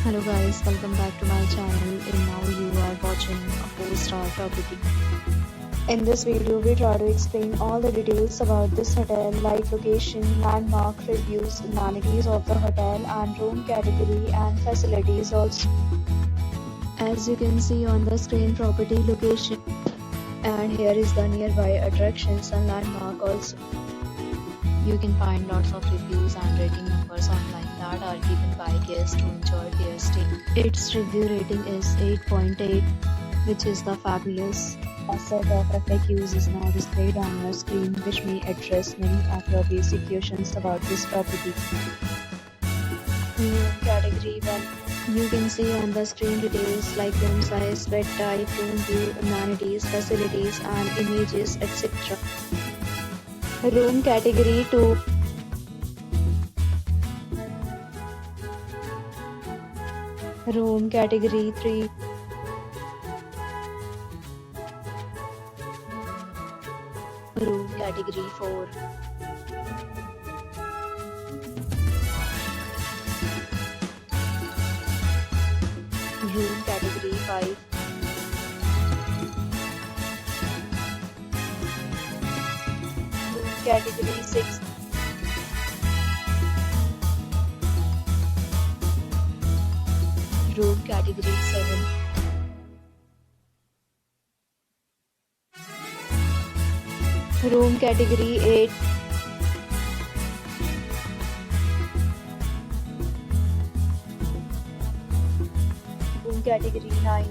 Hello guys, welcome back to my channel and now you are watching a 4-star property. In this video, we try to explain all the details about this hotel like location, landmark, reviews, amenities of the hotel and room category and facilities also. As you can see on the screen, property location, and here is the nearby attractions and landmark also. You can find lots of reviews and rating numbers online that are given by guests to enjoy their stay. Its review rating is 8.8, which is the fabulous. A set of FAQs is now displayed on your screen, which may address many of your basic questions about this property. Room category 1. You can see on the screen details like room size, bed type, room view, amenities, facilities, and images, etc. Room category 2. Room category 3. Room category 4. Room category 5. Room category 6. Room category 7. Room category 8. Room category 9.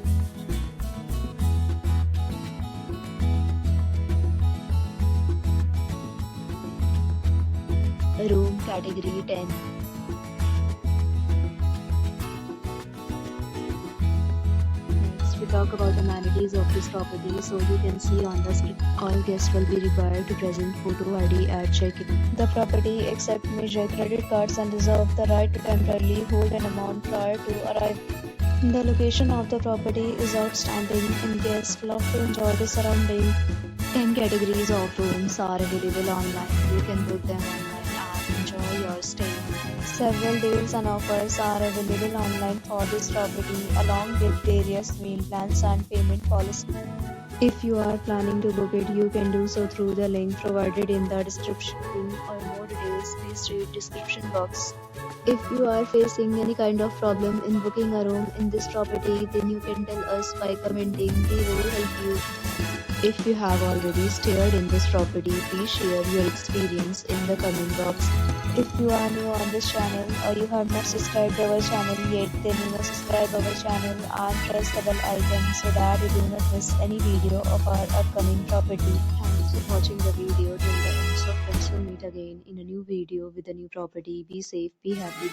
Room category 10. Next, we talk about amenities of this property. So you can see on the screen, all guests will be required to present photo ID at check-in. The property accepts major credit cards and reserves the right to temporarily hold an amount prior to arrival. The location of the property is outstanding and guests love to enjoy the surrounding. 10 categories of rooms are available online. You can book them online and enjoy your stay. Several deals and offers are available online for this property along with various meal plans and payment policies. If you are planning to book it, you can do so through the link provided in the description. For more details, please read description box. If you are facing any kind of problem in booking a room in this property, then you can tell us by commenting. We will help you. If you have already stayed in this property, please share your experience in the comment box. If you are new on this channel or you have not subscribed our channel yet, then you must subscribe our channel and press the bell icon so that you do not miss any video of our upcoming property. Thanks for watching the video till the end. So friends, will meet again in a new video with a new property. Be safe, be happy.